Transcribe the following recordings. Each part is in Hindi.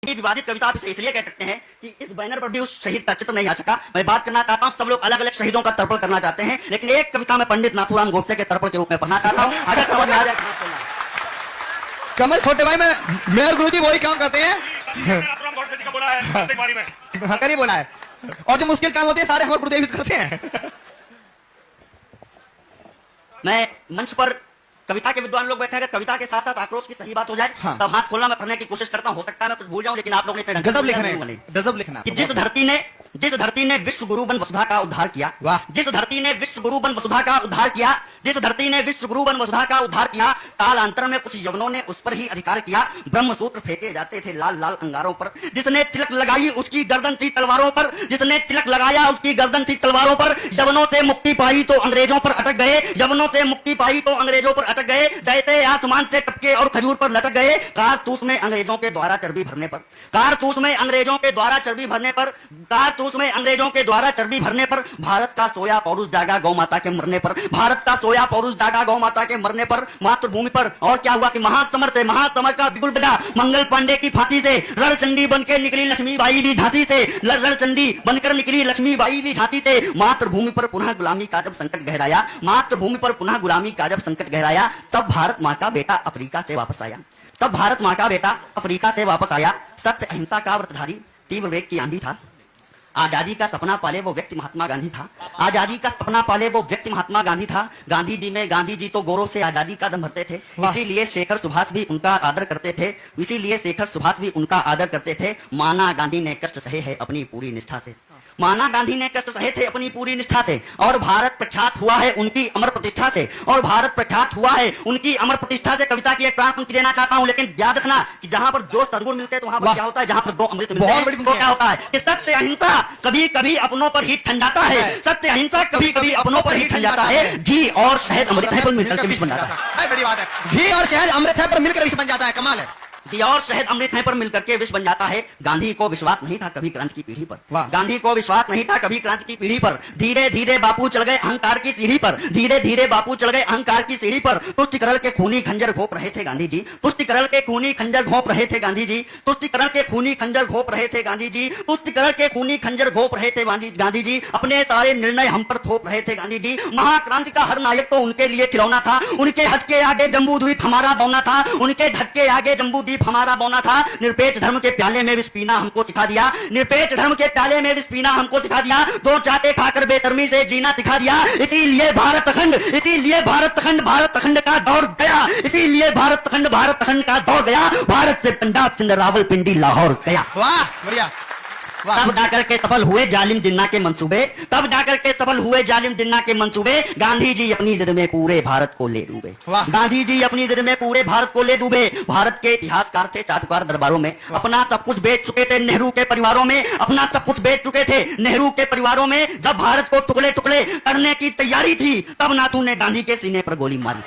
ये विवादित कविता आप इसे इसलिए कह सकते हैं कि इस बैनर पर भी उस शहीद का चित्र नहीं आ सका। मैं बात करना चाहता हूं, सब लोग अलग अलग शहीदों का तर्पण करना चाहते हैं, लेकिन एक कविता में पंडित नाथूराम गोडसे के तर्पण के रूप में पढ़ना चाहता हूं। अगर समझ में आ जाए कमल छोटे भाई मैं और गुरुजी वही काम करते हैं। करीब बोला है, और जो मुश्किल काम होते हैं सारे हमारे गुरुदेव करते हैं। मैं मंच पर कविता के विद्वान लोग बैठे हैं, अगर कविता के साथ साथ आक्रोश की सही बात हो जाए हाँ। तब हाथ खोलना, मैं पढ़ने की कोशिश करता हूं। हो सकता है मैं कुछ भूल जाऊं, लेकिन आप लोग ने गजब लिखना है, गजब लिखना कि जिस धरती ने विश्व गुरु बन वसुधा का उद्धार किया, वाह। जिस धरती ने विश्व गुरु बन वसुधा का उद्धार किया, जिस धरती ने विश्व गुरु बन वसुधा का उद्धार किया, कालांतर में कुछ यवनों ने उस पर ही अधिकार किया। ब्रह्म सूत्र फेंके जाते थे लाल लाल अंगारों पर, जिसने तिलक लगाई उसकी गर्दन थी तलवारों पर, जिसने तिलक लगाया उसकी गर्दन थी तलवारों पर। यवनों से मुक्ति पाई तो अंग्रेजों पर अटक गए, यवनों से मुक्ति पाई तो अंग्रेजों पर अटक गए, जैसे आसमान से टपके और खजूर पर लटक गए। कारतूस में अंग्रेजों के द्वारा चर्बी भरने पर, कारतूस में अंग्रेजों के द्वारा चर्बी भरने पर, कारतूस में अंग्रेजों के द्वारा चर्बी भरने पर, भारत का सोया पौरुष जागा गौ माता के मरने पर, भारत का सोया पौरुष जागा गौ माता के मरने पर, मातृभूमि पर। और क्या हुआ कि महासमर का बिगुल बजा, मंगल पांडे की फांसी से रणचंडी बनकर निकली लक्ष्मीबाई भी झांसी से, रणचंडी बनकर निकली लक्ष्मीबाई भी झांसी से। मातृभूमि पर पुनः गुलामी का जब संकट गहराया, मातृभूमि पर पुनः गुलामी का जब संकट गहराया, तब भारत माँ का बेटा अफ्रीका से वापस आया, तब भारत माँ का बेटा अफ्रीका से वापस आया। सत्य अहिंसा का व्रतधारी तीव्र वेग की आंधी था, आजादी का सपना पाले वो व्यक्ति महात्मा गांधी था, आजादी का सपना पाले वो व्यक्ति महात्मा गांधी था। गांधी जी तो गोरों से आजादी का दम भरते थे, इसीलिए शेखर सुभाष भी उनका आदर करते थे, इसीलिए शेखर सुभाष भी उनका आदर करते थे। माना गांधी ने कष्ट सहे है अपनी पूरी निष्ठा से, माना गांधी ने कष्ट सहे थे अपनी पूरी निष्ठा से, और भारत प्रख्यात हुआ है उनकी अमर प्रतिष्ठा से, और भारत प्रख्यात हुआ है उनकी अमर प्रतिष्ठा से। कविता की एक प्राण पंक्ति देना चाहता हूं, लेकिन याद रखना कि जहां पर दो सद्गुण मिलते हैं तो वहां पर क्या होता है, जहां पर दो अमृत मिलते हैं तो क्या होता है कि सत्य अहिंसा कभी कभी अपनों पर ही ठंडाता है, सत्य अहिंसा कभी कभी अपनों पर ही ठंडाता है। घी और शहद अमृत है पर मिलकर विष बन जाता है। बड़ी बात है, घी और शहद अमृत है पर मिलकर विष बन जाता है, कमाल है। घी और शहद अमृत है पर मिलकर के विष बन जाता है। गांधी को विश्वास नहीं था कभी क्रांति की पीढ़ी पर, गांधी को विश्वास नहीं था कभी क्रांति की पीढ़ी पर। धीरे धीरे बापू चल गए अहंकार की सीढ़ी पर, धीरे धीरे बापू चल गए अहंकार की सीढ़ी पर। तुष्टिकरण के खूनी खंजर घोंप रहे थे गांधी जी, तुष्टिकरण के खूनी खंजर घोंप रहे थे गांधी जी, तुष्टिकरण के खूनी खंजर घोंप रहे थे गांधी जी, तुष्टिकरण के खूनी खंजर घोंप रहे थे गांधी जी। अपने सारे निर्णय हम पर थोप रहे थे गांधी जी। महाक्रांति का हर नायक तो उनके लिए खिलौना था, उनके हद के आगे जम्बू द्वीप हमारा बौना था, उनके हद के आगे जम्बू द्वीप हमारा बौना था। निरपेक्ष धर्म के प्याले में विष पीना हमको सिखा दिया, निरपेक्ष धर्म के प्याले में विष पीना हमको सिखा दिया। दो चाटे खाकर बेशर्मी से जीना सिखा दिया। इसीलिए भारत अखंड, इसीलिए भारत अखंड, भारत अखंड का दौर गया, इसीलिए भारत अखंड का दौर गया। भारत से पंजाब सिंध रावलपिंडी लाहौर गया। वाह बढ़िया। तब जाकर के सफल हुए जालिम जिन्ना के मंसूबे, तब जाकर के सफल हुए जालिम जिन्ना के मंसूबे। गांधी जी अपनी जिद में पूरे भारत को ले डूबे, गांधी जी अपनी जिद में पूरे भारत को ले डूबे। भारत के इतिहासकार थे चाटुकार दरबारों में, अपना सब कुछ बेच चुके थे नेहरू के परिवारों में, अपना सब कुछ बेच चुके थे नेहरू के परिवारों में। जब भारत को टुकड़े टुकड़े करने की तैयारी थी, तब नाथू ने गांधी के सीने पर गोली मारी,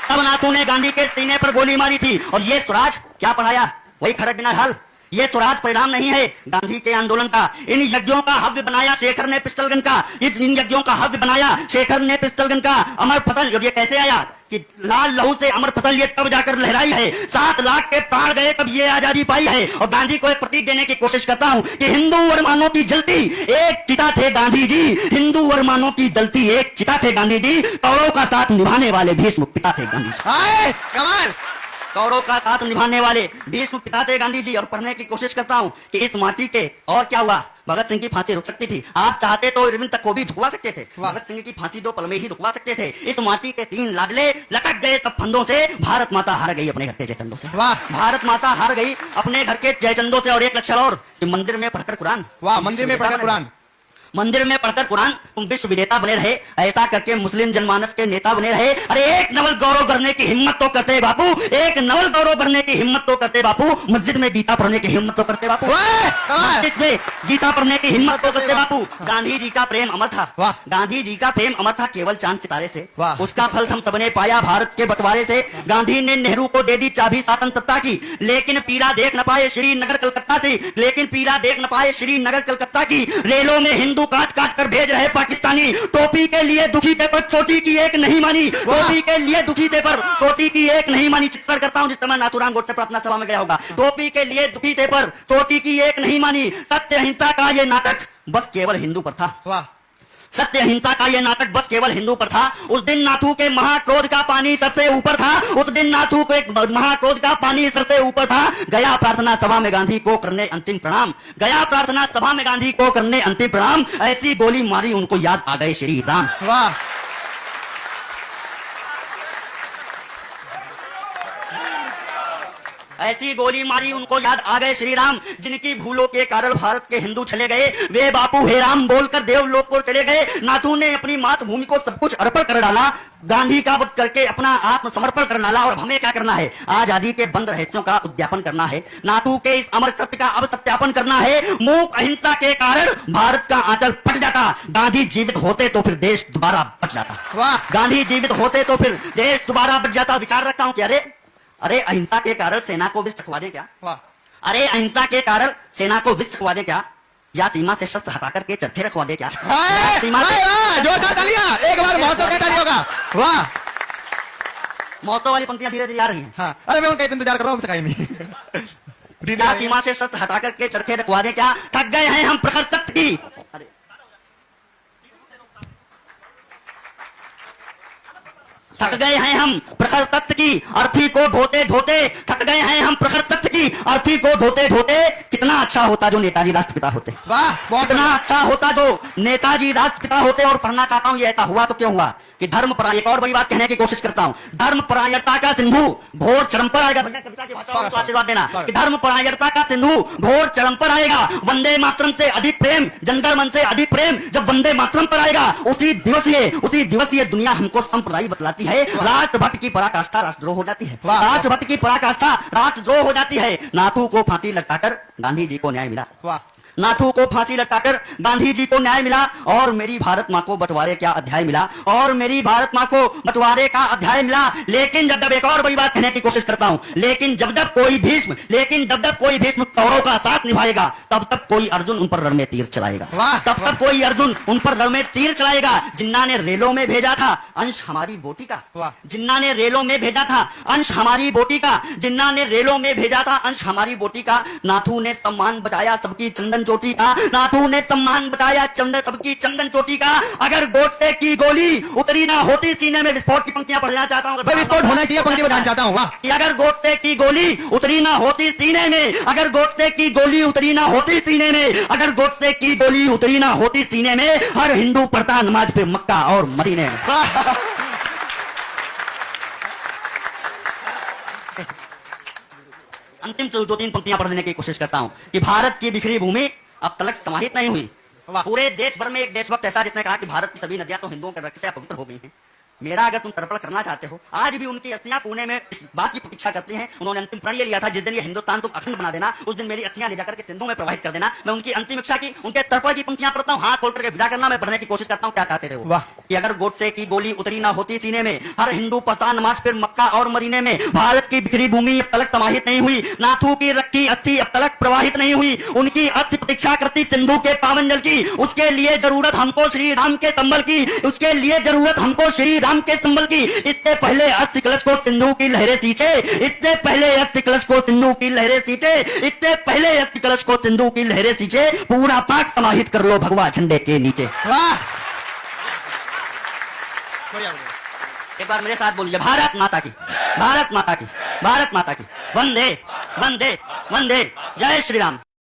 तब नाथू ने गांधी के सीने पर गोली मारी थी। और ये स्वराज क्या पढ़ाया, वही खड़क बिना ढाल। ये स्वराज परिणाम नहीं है गांधी के आंदोलन का। इन यज्ञों का हव्य बनाया शेखर ने पिस्टलगन का, इन यज्ञों का हव्य बनाया शेखर ने पिस्टलगन का। अमर फसल, जब ये कैसे आया कि लाल लहू से अमर फसल ये तब जाकर लहराई है, 7 लाख के प्राण गए तब ये आजादी पाई है। और गांधी को एक प्रतीक देने की कोशिश करता हूं कि हिंदू अरमानों की जलती एक चिता थे गांधी जी, हिंदू अरमानों की जलती एक चिता थे गांधी जी। कौरवों का साथ निभाने वाले भीष्म पिता थे गांधी जी, कमाल। कौरवों का साथ निभाने वाले भीष्म पिता थे गांधी जी। और पढ़ने की कोशिश करता हूं कि इस माटी के, और क्या हुआ, भगत सिंह की फांसी रुक सकती थी, आप चाहते तो अरविंद तक को भी झुकवा सकते थे, भगत सिंह की फांसी 2 पल में ही रुकवा सकते थे। इस माटी के 3 लाडले लटक गए तब फंदों से, भारत माता हार गई अपने घर के जयचंदों से, भारत माता हार गई अपने घर के जयचंदों से। और एक लक्षण और कि मंदिर में पढ़कर कुरान, मंदिर में पढ़कर कुरान, मंदिर में पढ़कर कुरान तुम विश्व विजेता बने रहे, ऐसा करके मुस्लिम जनमानस के नेता बने रहे। अरे एक नवल गौरव करने की हिम्मत तो करते बापू, एक नवल गौरव करने की हिम्मत तो करते बापू। मस्जिद में गीता पढ़ने की हिम्मत तो करते बापू, मस्जिद में गीता पढ़ने की हिम्मत तो करते बापू। गांधी जी का प्रेम अमर था, गांधी जी का प्रेम अमर था केवल चांद सितारे से, उसका फल हम सबने पाया भारत के बंटवारे से। गांधी ने नेहरू को दे दी चाबी स्वतंत्रता की, लेकिन पीड़ा देख न पाए श्रीनगर कलकत्ता से, लेकिन पीड़ा देख न पाए श्रीनगर कलकत्ता की। रेलों में हिंदू काट काट कर भेज रहे पाकिस्तानी। टोपी के लिए दुखी थे पर चोटी की एक नहीं मानी। टोपी के लिए दुखी थे पर चोटी की एक नहीं मानी। चित्रण करता हूं जिस समय नाथूराम गोडसे प्रार्थना सभा में गया होगा। टोपी के लिए दुखी थे पर चोटी की एक नहीं मानी। सत्य अहिंसा का ये नाटक बस केवल हिंदू पर था। वाह, सत्य अहिंसा का ये नाटक बस केवल हिंदू पर था। उस दिन नाथू के महाक्रोध का पानी सर से ऊपर था। उस दिन नाथू के महाक्रोध का पानी सर से ऊपर था। गया प्रार्थना सभा में गांधी को करने अंतिम प्रणाम। गया प्रार्थना सभा में गांधी को करने अंतिम प्रणाम। ऐसी गोली मारी उनको याद आ गए श्री राम। वाह, ऐसी गोली मारी उनको याद आ गए श्री राम। जिनकी भूलों के कारण भारत के हिंदू चले गए, वे बापू हे राम बोलकर देवलोक को चले गए। नाथू ने अपनी मातृभूमि को सब कुछ अर्पण कर डाला, गांधी का वध करके अपना आत्मसमर्पण कर डाला। और हमें क्या करना है? आजादी के बंद रहस्यों का उद्यापन करना है। नाथू के इस अमर कृत्य का अब सत्यापन करना है। मूक अहिंसा के कारण भारत का आंचल फट जाता। गांधी जीवित होते तो फिर देश दोबारा बच जाता। वाह, गांधी जीवित होते तो फिर देश दोबारा बच जाता। विचार रखता हूं कि अरे अहिंसा के कारण सेना को विष चखवा दे क्या? वाह, अरे अहिंसा के कारण सेना को विष चखवा दे क्या? या सीमा से शस्त्र हटाकर के चरखे रखवा दे क्या? हाय, सीमा से हाय, जोरदार तालियां, एक बार महोत्सव का तालियों का। वाह, महोत्सव वाली पंक्तियां धीरे धीरे आ रही हैं। हाँ, अरे मैं उनका इंतजार कर रहा हूँ, अभी तक आई नहीं। क्या सीमा से शस्त्र हटाकर के चरखे रखवा दे क्या? थक गए हैं हम प्रखर सत्य की। अरे थक गए हैं हम प्रखर सत्य की अर्थी को ढोते ढोते। थक गए हैं हम प्रखर सत्य की अर्थी को ढोते ढोते। कितना अच्छा होता जो नेताजी राष्ट्रपिता होते। वाह, बहुत कितना अच्छा होता जो नेताजी राष्ट्रपिता होते। और पढ़ना चाहता हूं ये ऐसा हुआ तो क्यों हुआ कि धर्म पर, एक और बड़ी बात कहने की कोशिश करता हूं, धर्म परायणता का सिंधु घोर चरम पर आएगा। भैया कविता की भाषा में तो आशीर्वाद देना कि धर्म परायणता का सिंधु घोर चरम पर आएगा। वंदे मातरम से अधिक प्रेम, जनगण मन से अधिक प्रेम जब वंदे मातरम पर आएगा, उसी दिवस ये दुनिया हमको संप्रदाय बतलाती है। राष्ट्रभक्त की पराकाष्ठा राष्ट्रद्रोह हो जाती है। राष्ट्रभक्त की पराकाष्ठा राष्ट्रद्रोह हो जाती है। नाथू को फांसी लटकाकर गांधी जी को न्याय मिला। वाह, नाथू को फांसी लटकाकर गांधी जी को न्याय मिला। और मेरी भारत मां को बंटवारे का अध्याय मिला। और मेरी भारत मां को बंटवारे का अध्याय मिला। लेकिन जब एक और बड़ी बात कहने की कोशिश करता हूं, लेकिन जब जब कोई भीष्म कौरव का साथ निभाएगा, तब तब कोई अर्जुन उन पर रण में तीर चलाएगा। वाह, तब तक कोई अर्जुन उन पर रण में तीर चलाएगा। जिन्ना ने रेलों में भेजा था अंश हमारी बोटी का। वाह, जिन्ना ने रेलों में भेजा था अंश हमारी बोटी का। जिन्ना ने रेलों में भेजा था अंश हमारी बोटी का। नाथू ने सम्मान बचाया सबकी चंदन चोटी का। नाथू ने सम्मान बताया सबकी चंदन चोटी का। अगर गोडसे की गोली उतरी ना होती सीने में, विस्फोट की पंक्तियां पढ़ना चाहता हूं। विस्फोट होना चाहिए, पंक्ति बताना चाहता हूं। वाह, कि अगर गोडसे की गोली उतरी ना होती सीने में, अगर गोडसे की गोली उतरी ना होती सीने में, अगर गोडसे की गोली उतरी ना होती सीने में, हर हिंदू पढ़ता नमाज पे मक्का और मदीने में। अंतिम 2-3 पंक्तियां पढ़ देने की कोशिश करता हूं कि भारत की बिखरी भूमि अब तलक समाहित नहीं हुई। पूरे देश भर में एक देशभक्त ऐसा जिसने कहा कि भारत की सभी नदियां तो हिंदुओं के रक्त से अपवित्र हो गई हैं। मेरा अगर तुम तर्पण करना चाहते हो, आज भी उनकी अस्थियां पुणे में इस बात की प्रतीक्षा करती हैं। उन्होंने अंतिम प्रण ये लिया था, जिस दिन ये हिंदुस्तान तुम अखंड बना देना, उस दिन मेरी अस्थियां ले जाकर के सिंधु में प्रवाहित कर देना। मैं उनकी अंतिम इच्छा की, उनके तर्पण की पंक्तियां पढ़ता हूं, हाथ खोल करके विदा करना। मैं पढ़ने की कोशिश करता हूं क्या चाहते थे वो। वाह, कि अगर गोडसे की गोली उतरी ना होती सीने में, हर हिंदू पढ़ता नमाज फिर मक्का और मदीने में। भारत की बिखरी भूमि अब तलक समाहित नहीं हुई। नाथू की रखी अस्थि अब तलक प्रवाहित नहीं हुई। उनकी अस्थि प्रतीक्षा करती सिंधु के पावन जल की। उसके लिए जरूरत हमको श्री राम के संबल की। उसके लिए जरूरत हमको श्री राम के संबल की। इससे पहले अस्थि कलश को सिंधु की लहरें सींचे। इससे पहले अस्थि कलश को सिंधु की लहरें सींचे। इससे पहले अस्थि कलश को सिंधु की लहरें सींचे। पूरा पाक समाहित कर लो भगवा झंडे के नीचे। वाह, एक बार मेरे साथ बोलिए, भारत माता की, भारत माता की, भारत माता की। वंदे वंदे वंदे, जय श्री राम।